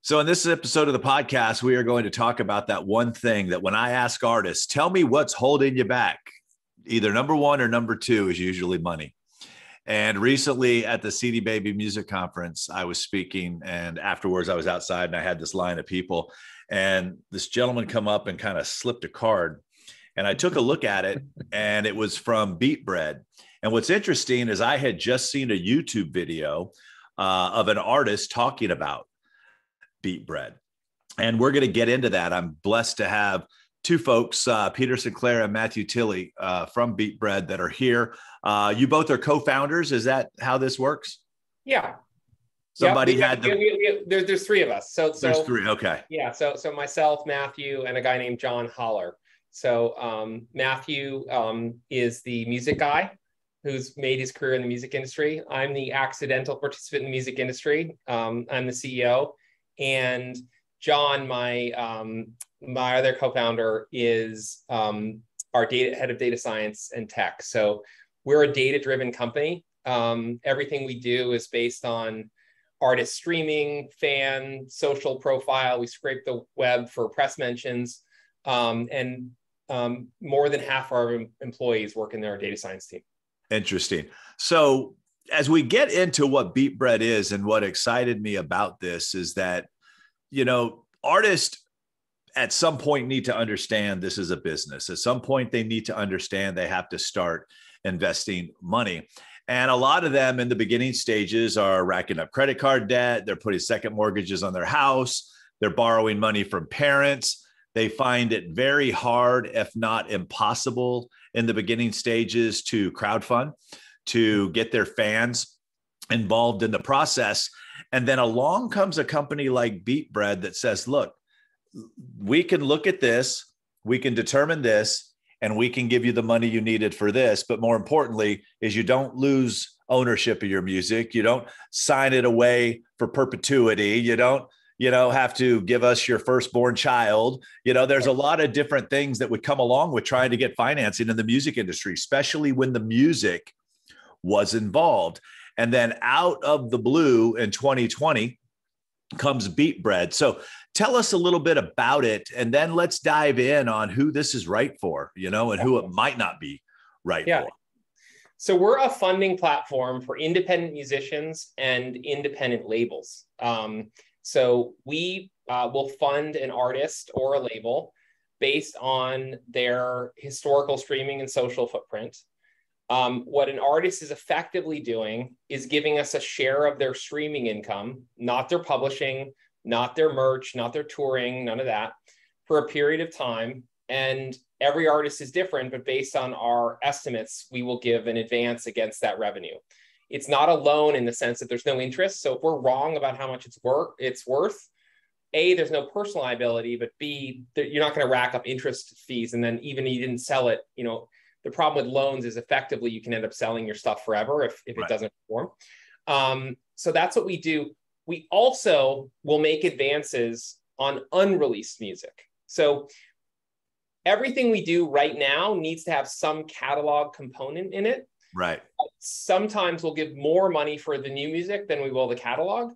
So in this episode of the podcast, we are going to talk about that one thing that when I ask artists, tell me what's holding you back, either number one or number two is usually money. And recently at the CD Baby Music Conference, I was speaking, and afterwards I was outside and I had this line of people, and this gentleman come up and kind of slipped a card. And I took a look at it, and it was from BeatBread. And what's interesting is I had just seen a YouTube video of an artist talking about BeatBread. And we're going to get into that. I'm blessed to have two folks, Peter Sinclair and Matthew Tilley from BeatBread that are here. You both are co-founders. Is that how this works? Yeah. Somebody had there's three of us. So there's three. Okay. Yeah. So myself, Matthew, and a guy named John Holler. So Matthew is the music guy who's made his career in the music industry. I'm the accidental participant in the music industry. I'm the CEO. And John, my other co-founder, is our head of data science and tech. So we're a data-driven company. Everything we do is based on artist streaming, fan, social profile. We scrape the web for press mentions, and more than half our employees work in our data science team. Interesting. So as we get into what BeatBread is, and what excited me about this is that, artists at some point need to understand this is a business. At some point, they need to understand they have to start investing money. And a lot of them in the beginning stages are racking up credit card debt. They're putting second mortgages on their house. They're borrowing money from parents. They find it very hard, if not impossible, in the beginning stages to crowdfund, to get their fans involved in the process. And then along comes a company like BeatBread that says, look, we can look at this, we can determine this, and we can give you the money you needed for this. But more importantly is you don't lose ownership of your music. You don't sign it away for perpetuity. You don't have to give us your firstborn child. There's a lot of different things that would come along with trying to get financing in the music industry, especially when the music was involved. And then out of the blue in 2020 comes BeatBread. So tell us a little bit about it, and then let's dive in on who this is right for, and who it might not be right for. So we're a funding platform for independent musicians and independent labels. So we will fund an artist or a label based on their historical streaming and social footprint. What an artist is effectively doing is giving us a share of their streaming income, not their publishing, not their merch, not their touring, none of that, for a period of time. And every artist is different, but based on our estimates, we will give an advance against that revenue. It's not a loan in the sense that there's no interest. So if we're wrong about how much it's worth, A, there's no personal liability, but B, you're not going to rack up interest fees. And then even if you didn't sell it, the problem with loans is effectively you can end up selling your stuff forever if it doesn't perform. So that's what we do. We also will make advances on unreleased music. So everything we do right now needs to have some catalog component in it. Right. Sometimes we'll give more money for the new music than we will the catalog.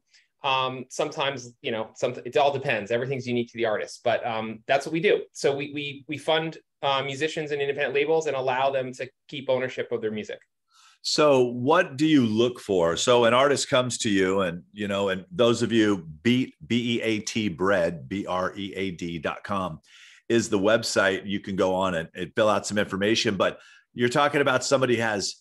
Sometimes, it all depends. Everything's unique to the artist, but that's what we do. So we fund musicians and independent labels and allow them to keep ownership of their music. So what do you look for? So an artist comes to you and, and those of you BEAT bread, BREAD.com is the website. You can go on and fill out some information, but you're talking about somebody has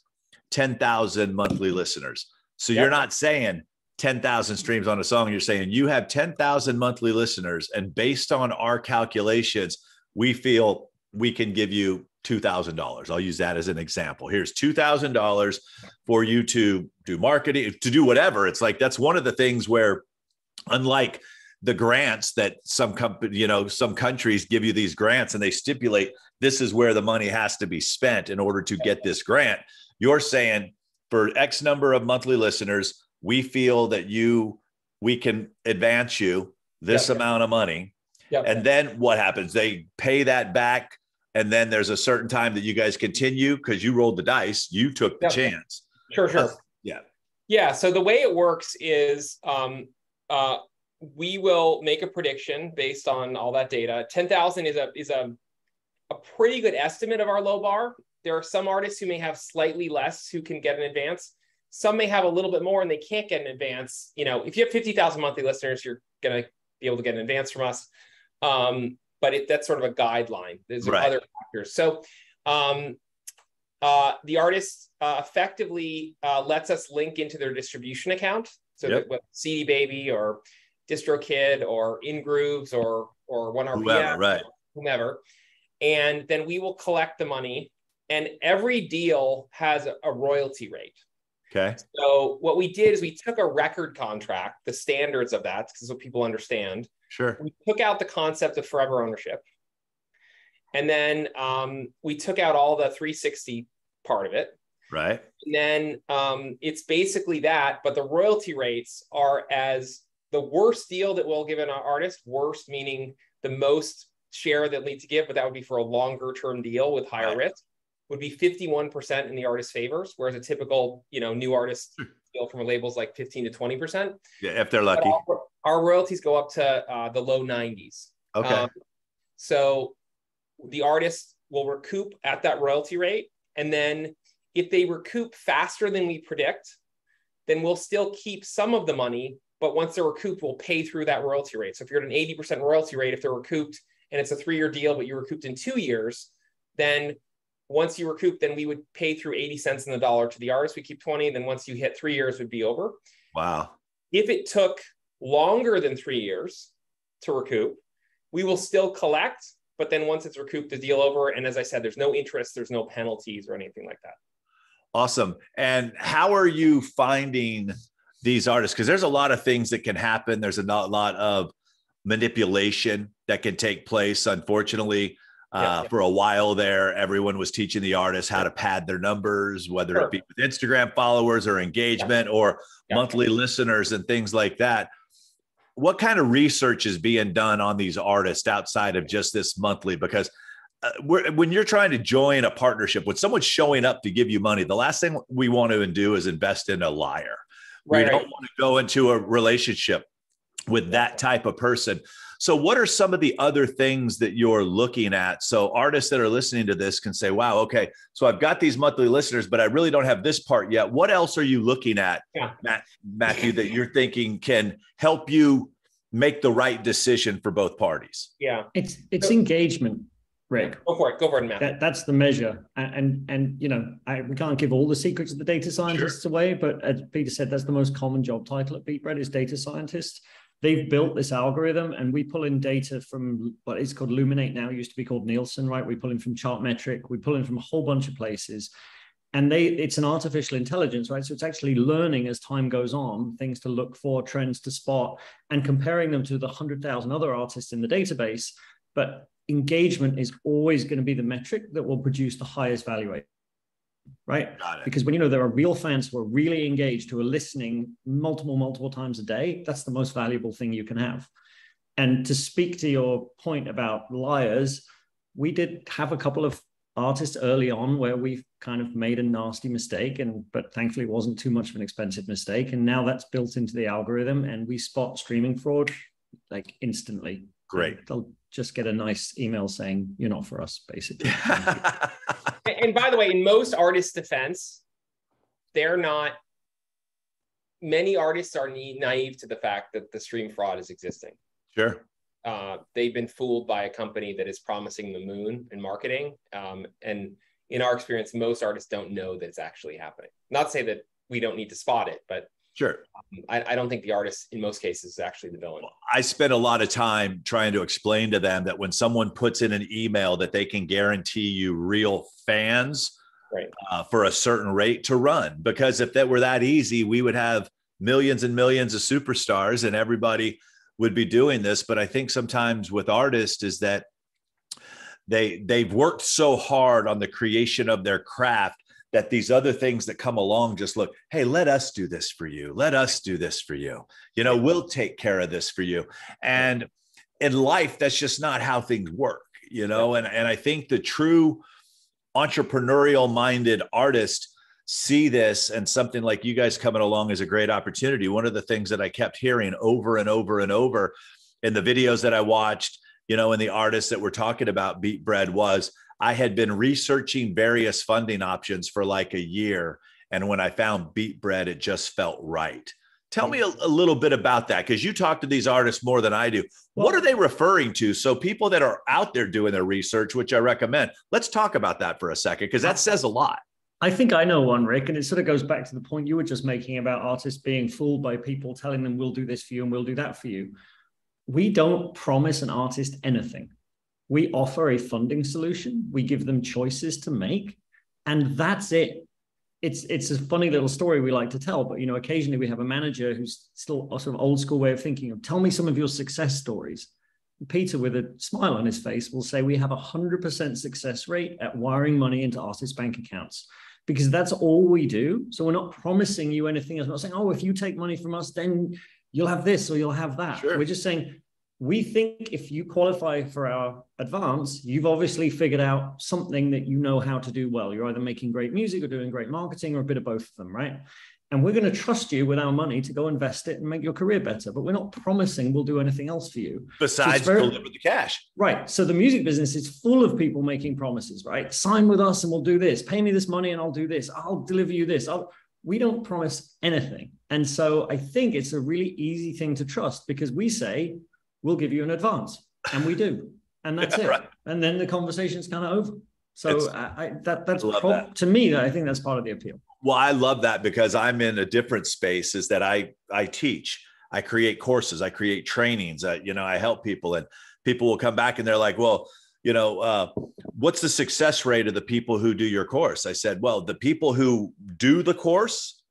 10,000 monthly listeners. So You're not saying 10,000 streams on a song. You're saying you have 10,000 monthly listeners. And based on our calculations, we feel we can give you $2,000. I'll use that as an example. Here's $2,000 for you to do marketing, to do whatever. It's like, that's one of the things where, unlike the grants that some countries give you these grants and they stipulate this is where the money has to be spent in order to get this grant. You're saying for X number of monthly listeners, we feel that we can advance you this amount of money. And then what happens? They pay that back. And then there's a certain time that you guys continue because you rolled the dice. You took the chance. Sure. Yeah. Yeah. So the way it works is we will make a prediction based on all that data. 10,000 is a pretty good estimate of our low bar. There are some artists who may have slightly less who can get an advance. Some may have a little bit more and they can't get an advance. You know, if you have 50,000 monthly listeners, you're going to be able to get an advance from us. But that's sort of a guideline. There's other factors. So the artist effectively lets us link into their distribution account. So that with CD Baby or DistroKid or InGrooves or 1RPM, whomever. And then we will collect the money. And every deal has a royalty rate. Okay. So what we did is we took a record contract, the standards of that, because what people understand. Sure. We took out the concept of forever ownership. And then we took out all the 360 part of it. Right. And then it's basically that, but the royalty rates are as the worst deal that we'll give an artist, worst meaning the most share that need to give, but that would be for a longer term deal with higher risk, would be 51% in the artist's favors, whereas a typical, new artist deal from a label is like 15 to 20%. Yeah, if they're lucky. Our royalties go up to the low 90s. Okay. So the artist will recoup at that royalty rate. And then if they recoup faster than we predict, then we'll still keep some of the money. But once they're recouped, we'll pay through that royalty rate. So if you're at an 80% royalty rate, if they're recouped and it's a 3-year deal, but you recouped in 2 years, then once you recoup, then we would pay through 80 cents in the dollar to the artist. We keep 20. Then once you hit 3 years, would be over. Wow. If it took longer than 3 years to recoup, we will still collect. But then once it's recouped, the deal over. And as I said, there's no interest, there's no penalties or anything like that. Awesome. And how are you finding these artists? Because there's a lot of things that can happen. There's a lot of manipulation that can take place. Unfortunately, for a while there, everyone was teaching the artists how to pad their numbers, whether it be with Instagram followers or engagement or monthly listeners and things like that. What kind of research is being done on these artists outside of just this monthly? Because when you're trying to join a partnership, when someone's showing up to give you money, the last thing we want to do is invest in a liar. We don't want to go into a relationship with that type of person. So what are some of the other things that you're looking at? So artists that are listening to this can say, wow, okay, so I've got these monthly listeners, but I really don't have this part yet. What else are you looking at, Matthew, that you're thinking can help you make the right decision for both parties? Yeah. It's engagement, Rick. Go for it, Matt. That's the measure. And we can't give all the secrets of the data scientists away, but as Peter said, that's the most common job title at BeatBread is data scientist. They've built this algorithm and we pull in data from what is called Luminate now, used to be called Nielsen, right? We pull in from Chartmetric, we pull in from a whole bunch of places. And it's an artificial intelligence, right? So it's actually learning as time goes on, things to look for, trends to spot, and comparing them to the 100,000 other artists in the database. But engagement is always going to be the metric that will produce the highest valuation. Right? Because when there are real fans who are really engaged, who are listening multiple times a day, that's the most valuable thing you can have. And to speak to your point about liars, we did have a couple of artists early on where we've kind of made a nasty mistake, but thankfully it wasn't too much of an expensive mistake. And now that's built into the algorithm and we spot streaming fraud like instantly. Great. They'll just get a nice email saying, you're not for us, basically. And by the way, in most artists' defense, many artists are naive to the fact that the stream fraud is existing. Sure. They've been fooled by a company that is promising the moon in marketing. And in our experience, most artists don't know that it's actually happening. Not to say that we don't need to spot it, but sure. I don't think the artist in most cases is actually the villain. I spent a lot of time trying to explain to them that when someone puts in an email that they can guarantee you real fans for a certain rate to run, because if that were that easy, we would have millions and millions of superstars and everybody would be doing this. But I think sometimes with artists is that they've worked so hard on the creation of their craft that these other things that come along just look, hey, let us do this for you. Let us do this for you. We'll take care of this for you. And in life, that's just not how things work, and I think the true entrepreneurial minded artist see this, and something like you guys coming along is a great opportunity. One of the things that I kept hearing over and over and over in the videos that I watched, and the artists that were talking about BeatBread was, I had been researching various funding options for like a year. And when I found BeatBread, it just felt right. Tell me a little bit about that, because you talk to these artists more than I do. What are they referring to? So people that are out there doing their research, which I recommend, let's talk about that for a second, because that says a lot. I think I know one, Rick, and it sort of goes back to the point you were just making about artists being fooled by people telling them, we'll do this for you and we'll do that for you. We don't promise an artist anything. We offer a funding solution. We give them choices to make, and that's it. It's a funny little story we like to tell, but occasionally we have a manager who's still a sort of old school way of thinking of, tell me some of your success stories. Peter, with a smile on his face, will say we have 100% success rate at wiring money into artists' bank accounts, because that's all we do. So we're not promising you anything else. We're not saying, oh, if you take money from us, then you'll have this or you'll have that. Sure. We're just saying, we think if you qualify for our advance, you've obviously figured out something that you know how to do well. You're either making great music or doing great marketing or a bit of both of them, right? And we're going to trust you with our money to go invest it and make your career better. But we're not promising we'll do anything else for you. Besides deliver the cash. Right. So the music business is full of people making promises, right? Sign with us and we'll do this. Pay me this money and I'll do this. I'll deliver you this. We don't promise anything. And so I think it's a really easy thing to trust, because we say, we'll give you an advance, and we do, and that's it. Right. And then the conversation's kind of over. So to me, I think that's part of the appeal. Well, I love that, because I'm in a different space, is that I teach, I create courses, I create trainings, I help people, and people will come back and they're like, well, what's the success rate of the people who do your course? I said, well, the people who do the course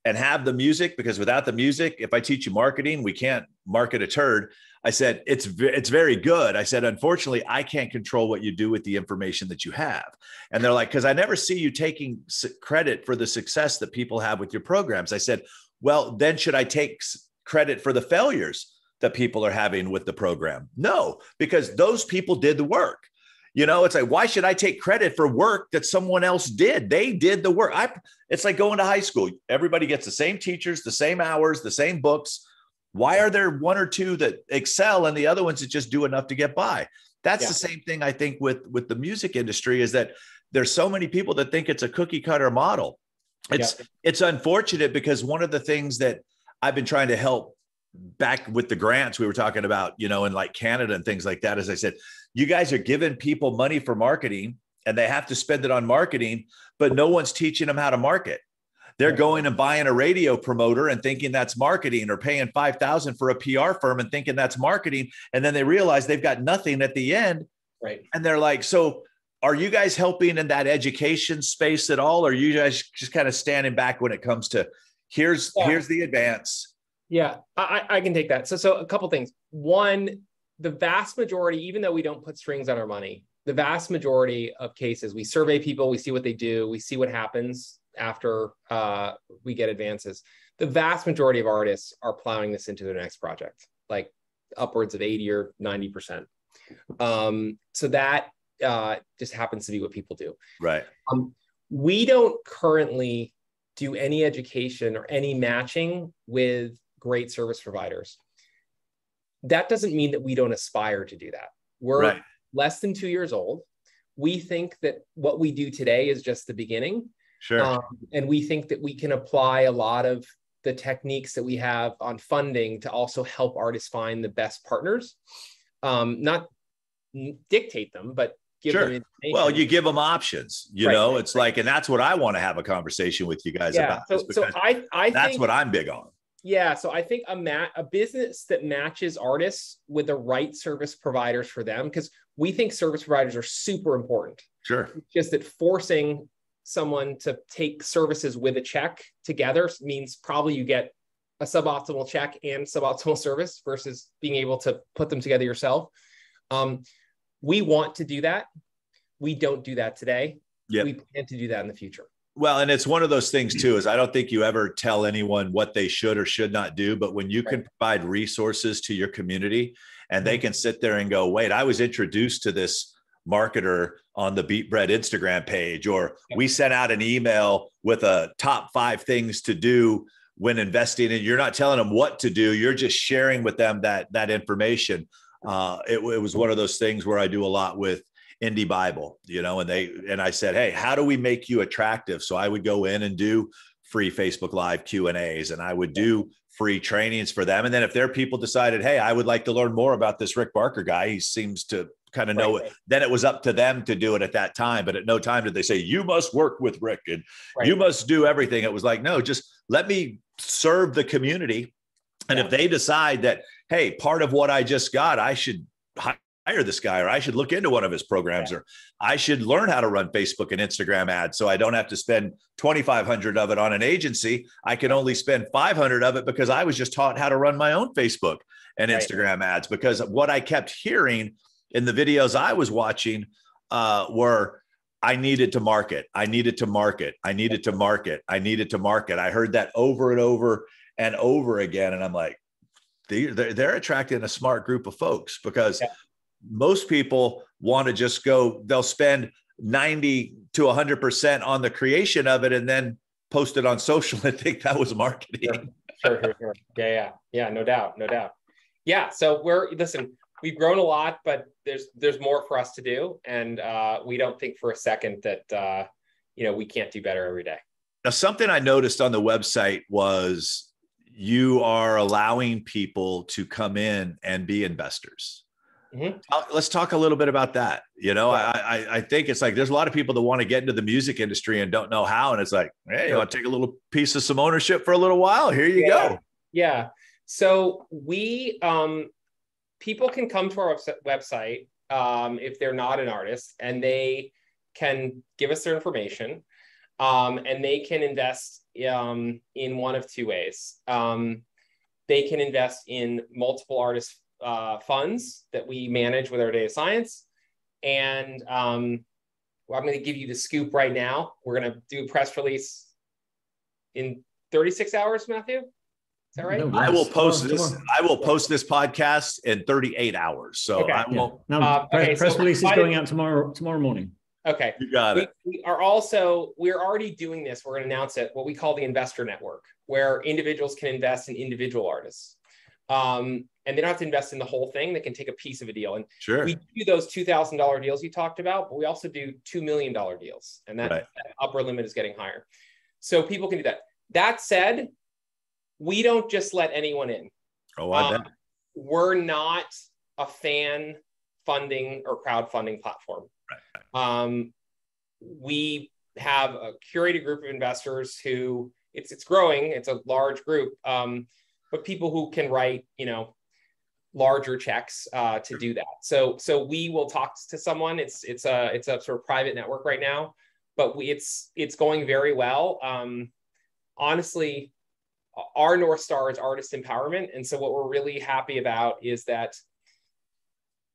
and have the music, because without the music, if I teach you marketing, we can't market a turd. I said, it's very good. I said, unfortunately, I can't control what you do with the information that you have. And they're like, because I never see you taking credit for the success that people have with your programs. I said, well, then should I take credit for the failures that people are having with the program? No, because those people did the work. It's like, why should I take credit for work that someone else did? They did the work. It's like going to high school. Everybody gets the same teachers, the same hours, the same books. Why are there one or two that excel and the other ones that just do enough to get by? That's the same thing, I think, with the music industry, is that there's so many people that think it's a cookie cutter model. It's unfortunate, because one of the things that I've been trying to help back with the grants we were talking about, in like Canada and things like that, as I said, you guys are giving people money for marketing and they have to spend it on marketing, but no one's teaching them how to market. They're going and buying a radio promoter and thinking that's marketing, or paying $5,000 for a PR firm and thinking that's marketing. And then they realize they've got nothing at the end. Right. And they're like, so are you guys helping in that education space at all? Or are you guys just kind of standing back when it comes to here's the advance? Yeah, I can take that. So a couple things. One, the vast majority, even though we don't put strings on our money, the vast majority of cases, we survey people, we see what they do, we see what happens after we get advances. The vast majority of artists are plowing this into their next project, like upwards of 80 or 90%. So that just happens to be what people do. Right. We don't currently do any education or any matching with great service providers. That doesn't mean that we don't aspire to do that. We're less than 2 years old. We think that what we do today is just the beginning. Sure. And we think that we can apply a lot of the techniques that we have on funding to also help artists find the best partners. Not dictate them, but give them information. Well, you give them options, it's like, and that's what I want to have a conversation with you guys about. So I that's think, what I'm big on. Yeah. So I think a business that matches artists with the right service providers for them, because we think service providers are super important. Sure. It's just that forcing someone to take services with a check together means probably you get a suboptimal check and suboptimal service versus being able to put them together yourself. We want to do that. We don't do that today. We plan to do that in the future. Well, and it's one of those things too, is I don't think you ever tell anyone what they should or should not do, but when you can provide resources to your community and they can sit there and go, wait, I was introduced to this marketer on the BeatBread Instagram page, or we sent out an email with a top 5 things to do when investing, and you're not telling them what to do. You're just sharing with them that information. It was one of those things where I do a lot with Indie Bible, and I said, hey, how do we make you attractive? So I would go in and do free Facebook Live Q&As, and I would do free trainings for them. And then if their people decided, hey, I would like to learn more about this Rick Barker guy, he seems to kind of know it, then it was up to them to do it at that time. But at no time did they say, you must work with Rick and you must do everything. It was like, no, just let me serve the community. And if they decide that, hey, part of what I just got, I should hire this guy, or I should look into one of his programs, or I should learn how to run Facebook and Instagram ads, so I don't have to spend 2,500 of it on an agency. I can only spend 500 of it because I was just taught how to run my own Facebook and Instagram ads. Because what I kept hearing in the videos I was watching were, I needed to market. I needed to market. I needed to market. I needed to market. I heard that over and over and over again. And I'm like, they're attracting a smart group of folks, because most people want to just go, they'll spend 90 to 100% on the creation of it and then post it on social and think that was marketing. Sure. Yeah, no doubt. Yeah. So we've grown a lot, but there's more for us to do. And we don't think for a second that, we can't do better every day. Now, something I noticed on the website was you are allowing people to come in and be investors. Mm-hmm. Let's talk a little bit about that. I think it's like, there's a lot of people that want to get into the music industry and don't know how. And it's like, hey, you want to take a little piece of some ownership for a little while? Here you go. Yeah. So people can come to our website if they're not an artist, and they can give us their information, and they can invest in one of 2 ways. They can invest in multiple artist funds that we manage with our data science. And I'm going to give you the scoop right now. We're going to do a press release in 36 hours, Matthew. Is that right? No, I will post this. I will post this podcast in 38 hours. So okay. I won't. Press release is going out tomorrow morning. Okay. You got it. We're already doing this. We're going to announce it, what we call the Investor Network, where individuals can invest in individual artists. And they don't have to invest in the whole thing. They can take a piece of a deal. And we do those $2,000 deals you talked about, but we also do $2 million deals. And that upper limit is getting higher. So people can do that. That said, we don't just let anyone in. Oh, I bet. We're not a fan funding or crowdfunding platform. Right. We have a curated group of investors who it's growing. It's a large group, but people who can write, larger checks to do that. So we will talk to someone. It's a sort of private network right now, but it's going very well. Honestly, our North Star is artist empowerment. And so what we're really happy about is that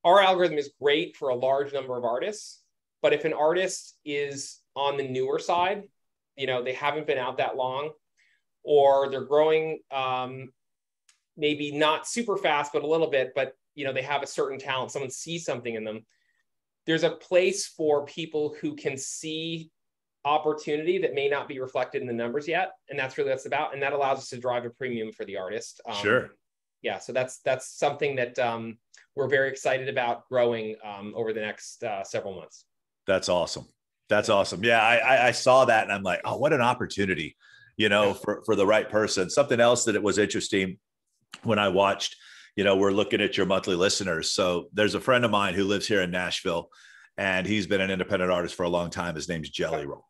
our algorithm is great for a large number of artists, but if an artist is on the newer side, they haven't been out that long, or they're growing maybe not super fast, but a little bit, but they have a certain talent, someone sees something in them. There's a place for people who can see opportunity that may not be reflected in the numbers yet. And that's really what it's about. And that allows us to drive a premium for the artist. Sure. Yeah. So that's something that we're very excited about growing over the next several months. That's awesome. That's awesome. Yeah. I saw that and I'm like, oh, what an opportunity, for the right person. Something else that it was interesting when I watched, we're looking at your monthly listeners. So there's a friend of mine who lives here in Nashville, and he's been an independent artist for a long time. His name's Jelly Roll.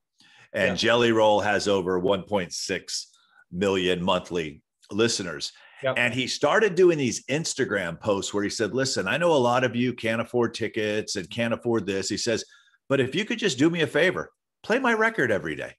And Jelly Roll has over 1.6 million monthly listeners. Yep. And he started doing these Instagram posts where he said, listen, I know a lot of you can't afford tickets and can't afford this. He says, but if you could just do me a favor, play my record every day.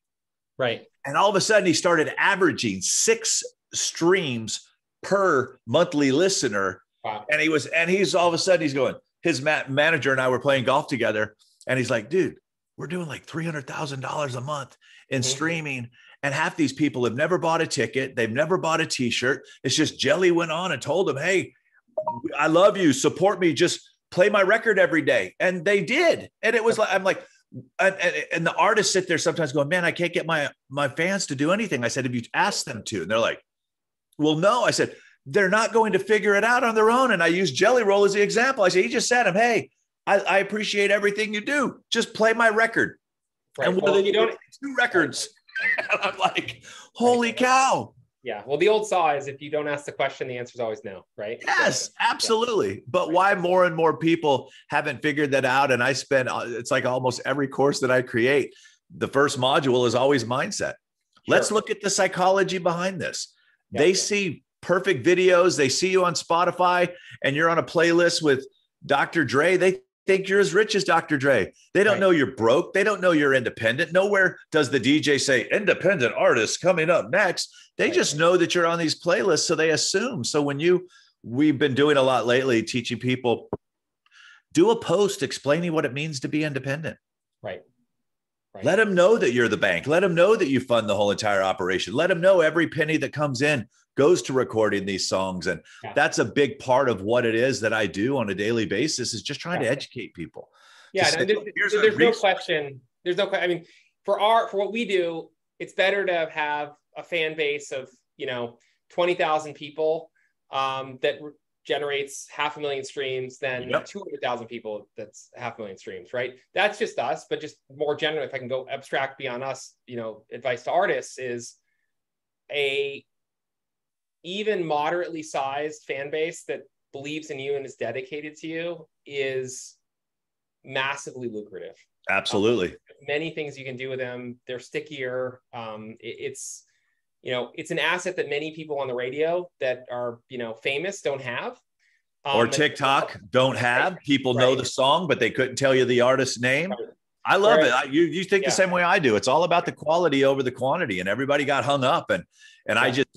Right. And all of a sudden he started averaging 6 streams per monthly listener. Wow. And he's all of a sudden he's going, his manager and I were playing golf together. And he's like, dude, we're doing like $300,000 a month in streaming. And half these people have never bought a ticket. They've never bought a t-shirt. It's just Jelly went on and told them, hey, I love you. Support me. Just play my record every day. And they did. And it was like, I'm like, and the artists sit there sometimes going, man, I can't get my fans to do anything. I said, have you asked them to? And they're like, well, no. I said, they're not going to figure it out on their own. And I used Jelly Roll as the example. I said, he just said him, hey, I appreciate everything you do. Just play my record. Right. And well, you don't 2 records. And I'm like, holy cow. Yeah. Well, the old saw is if you don't ask the question, the answer is always no, right? Yes, absolutely. Yeah. But why more and more people haven't figured that out? And I spend, it's like almost every course that I create, the first module is always mindset. Sure. Let's look at the psychology behind this. Yeah. They see perfect videos. They see you on Spotify and you're on a playlist with Dr. Dre. They think you're as rich as Dr. Dre. They don't know you're broke. They don't know you're independent. Nowhere does the DJ say independent artists coming up next. They just know that you're on these playlists. So they assume. So we've been doing a lot lately, teaching people, do a post explaining what it means to be independent. Right. Let them know that you're the bank. Let them know that you fund the whole entire operation. Let them know every penny that comes in goes to recording these songs. And that's a big part of what it is that I do on a daily basis, is just trying to educate people. Yeah. Say, there's no question. There's no question. I mean, for what we do, it's better to have a fan base of, 20,000 people that generates 500,000 streams than 200,000 people that's 500,000 streams, right? That's just us, but just more generally, if I can go abstract beyond us, advice to artists is a even moderately sized fan base that believes in you and is dedicated to you is massively lucrative. Absolutely. Many things you can do with them. They're stickier. It's an asset that many people on the radio that are, famous don't have. Or TikTok don't have. People know the song, but they couldn't tell you the artist's name. Right. I love it. You think the same way I do. It's all about the quality over the quantity, and everybody got hung up. And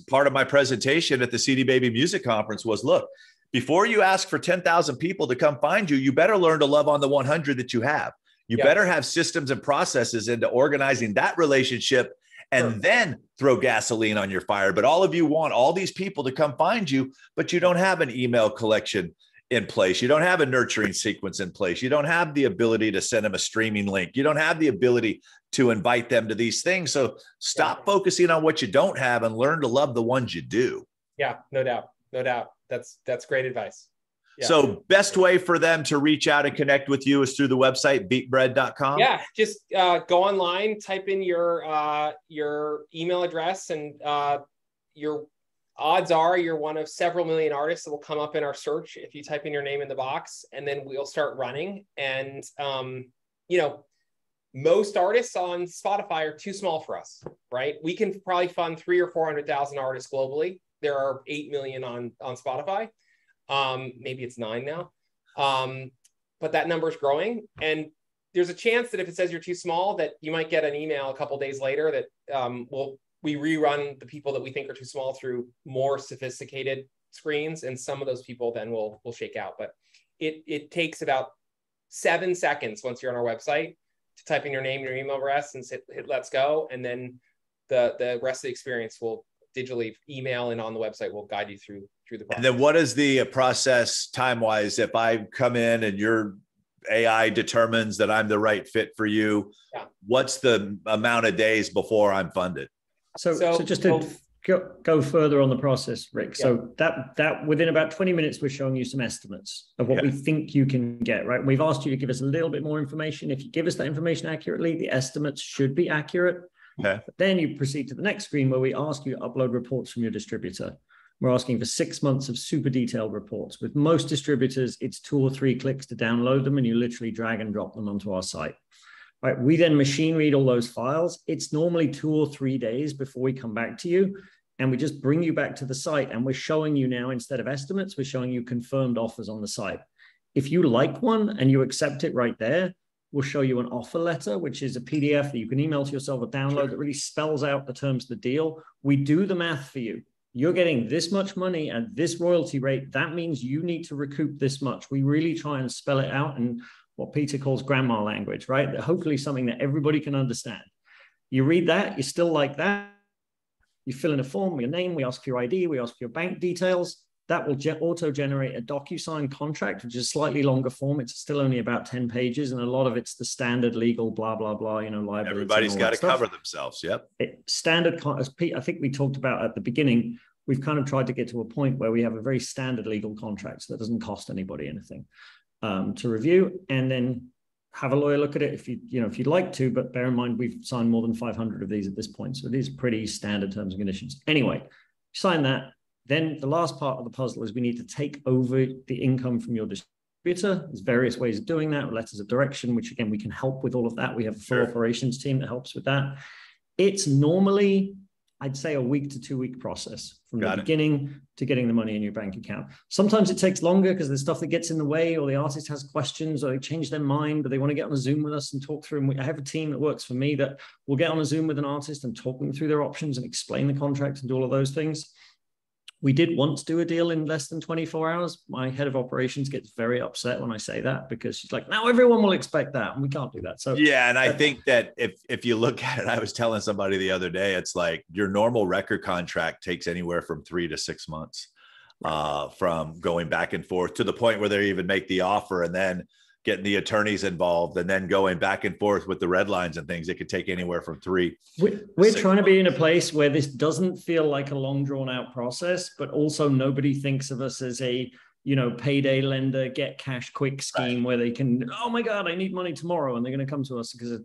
part of my presentation at the CD Baby Music Conference was, look, before you ask for 10,000 people to come find you, you better learn to love on the 100 that you have. You better have systems and processes into organizing that relationship and then throw gasoline on your fire. But all of you want all these people to come find you, but you don't have an email collection in place. You don't have a nurturing sequence in place. You don't have the ability to send them a streaming link. You don't have the ability to invite them to these things. So stop focusing on what you don't have and learn to love the ones you do. Yeah, no doubt. No doubt. That's great advice. Yeah. So best way for them to reach out and connect with you is through the website, beatbread.com. Yeah, just go online, type in your email address, and your odds are you're one of several million artists that will come up in our search if you type in your name in the box, and then we'll start running. And, most artists on Spotify are too small for us, right? We can probably fund 300,000 or 400,000 artists globally. There are 8 million on Spotify. Maybe it's 9 now. But that number is growing. And there's a chance that if it says you're too small, that you might get an email a couple of days later that we rerun the people that we think are too small through more sophisticated screens. And some of those people then will shake out. But it takes about 7 seconds once you're on our website to type in your name and your email address and hit let's go. And then the rest of the experience will digitally email, and on the website will guide you through the process. And then what is the process time-wise? If I come in and your AI determines that I'm the right fit for you, what's the amount of days before I'm funded? So just to go further on the process, Rick. So that within about 20 minutes, we're showing you some estimates of what we think you can get, right? We've asked you to give us a little bit more information. If you give us that information accurately, the estimates should be accurate. Okay. But then you proceed to the next screen where we ask you to upload reports from your distributor. We're asking for 6 months of super detailed reports. With most distributors, it's 2 or 3 clicks to download them, and you literally drag and drop them onto our site. Right, we then machine read all those files. It's normally 2 or 3 days before we come back to you, and we just bring you back to the site, and we're showing you now, instead of estimates, we're showing you confirmed offers on the site. If you like one and you accept it right there, we'll show you an offer letter, which is a PDF that you can email to yourself or download that really spells out the terms of the deal. We do the math for you. You're getting this much money at this royalty rate. That means you need to recoup this much. We really try and spell it out in what Peter calls grandma language, right? Hopefully something that everybody can understand. You read that, you still like that. You fill in a form, your name, we ask for your ID, we ask for your bank details. that will auto-generate a DocuSign contract, which is a slightly longer form. It's still only about 10 pages, and a lot of it's the standard legal blah, blah, blah, liability. Everybody's got to cover themselves. Yep. As Pete, I think we talked about at the beginning, we've kind of tried to get to a point where we have a very standard legal contract so that doesn't cost anybody anything to review, and then have a lawyer look at it if you'd like to, but bear in mind, we've signed more than 500 of these at this point. So it is pretty standard terms and conditions. Anyway, sign that. Then the last part of the puzzle is we need to take over the income from your distributor. There's various ways of doing that, letters of direction, which again, we can help with all of that. We have a full operations team that helps with that. It's normally, I'd say, a 1 to 2 week process from the beginning to getting the money in your bank account. Sometimes it takes longer because there's stuff that gets in the way, or the artist has questions, or they change their mind, or they want to get on a Zoom with us and talk through. And I have a team that works for me that will get on a Zoom with an artist and talk them through their options and explain the contract and do all of those things. We did once do a deal in less than 24 hours. My head of operations gets very upset when I say that, because she's like, now everyone will expect that, and we can't do that. So yeah, and I think that if you look at it, I was telling somebody the other day, it's like your normal record contract takes anywhere from 3 to 6 months from going back and forth to the point where they even make the offer, and then getting the attorneys involved, and then going back and forth with the red lines and things. It could take anywhere from 3. We're trying to be in a place where this doesn't feel like a long drawn out process, but also nobody thinks of us as a, payday lender, get cash quick scheme where they can, oh my God, I need money tomorrow. And they're going to come to us, because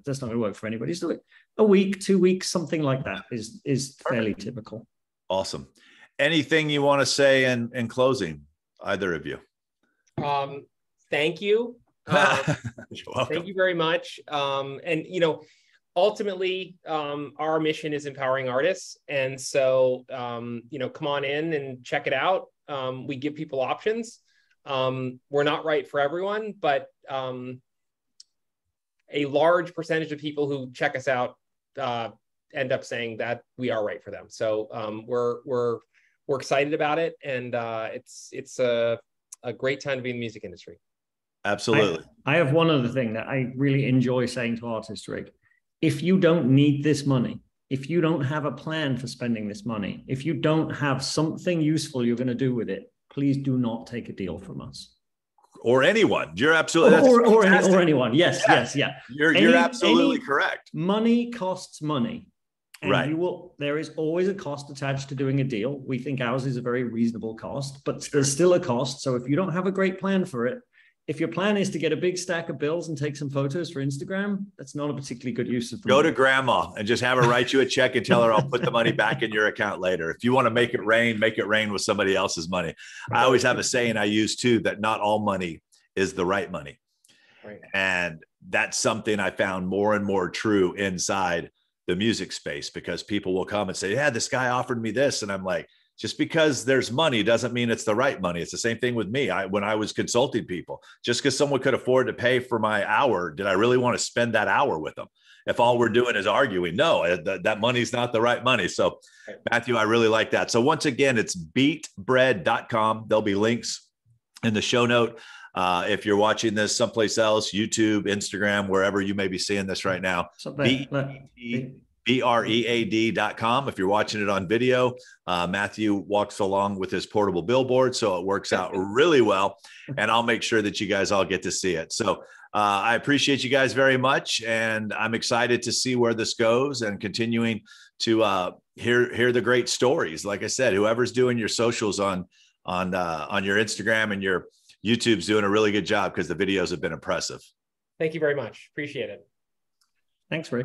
that's not going to work for anybody. So a week, 2 weeks, something like that is fairly typical. Awesome. Anything you want to say in closing, either of you? Thank you. Thank you very much. And, ultimately, our mission is empowering artists. And so, come on in and check it out. We give people options. We're not right for everyone, but a large percentage of people who check us out end up saying that we are right for them. So we're excited about it. And it's a great time to be in the music industry. Absolutely. I have one other thing that I really enjoy saying to artists, Rick. If you don't need this money, if you don't have a plan for spending this money, if you don't have something useful you're going to do with it, please do not take a deal from us. Or anyone. You're absolutely or anyone. Yes. You're absolutely correct. Money costs money. And there is always a cost attached to doing a deal. We think ours is a very reasonable cost, but there's still a cost. So if you don't have a great plan for it, if your plan is to get a big stack of bills and take some photos for Instagram, that's not a particularly good use of the money. Go to grandma and just have her write you a check and tell her I'll put the money back in your account later. If you want to make it rain with somebody else's money. I always have a saying I use too, that not all money is the right money. Right. And that's something I found more and more true inside the music space, because people will come and say, yeah, this guy offered me this. And I'm like, just because there's money doesn't mean it's the right money. It's the same thing with me. When I was consulting people, just because someone could afford to pay for my hour, did I really want to spend that hour with them? If all we're doing is arguing, no, that money's not the right money. So Matthew, I really like that. So once again, it's beatbread.com. There'll be links in the show note. If you're watching this someplace else, YouTube, Instagram, wherever you may be seeing this right now, BREAD.com. If you're watching it on video, Matthew walks along with his portable billboard, so it works out really well. And I'll make sure that you guys all get to see it. So I appreciate you guys very much, and I'm excited to see where this goes and continuing to hear the great stories. Like I said, whoever's doing your socials on your Instagram and your YouTube's doing a really good job, because the videos have been impressive. Thank you very much. Appreciate it. Thanks, Rick.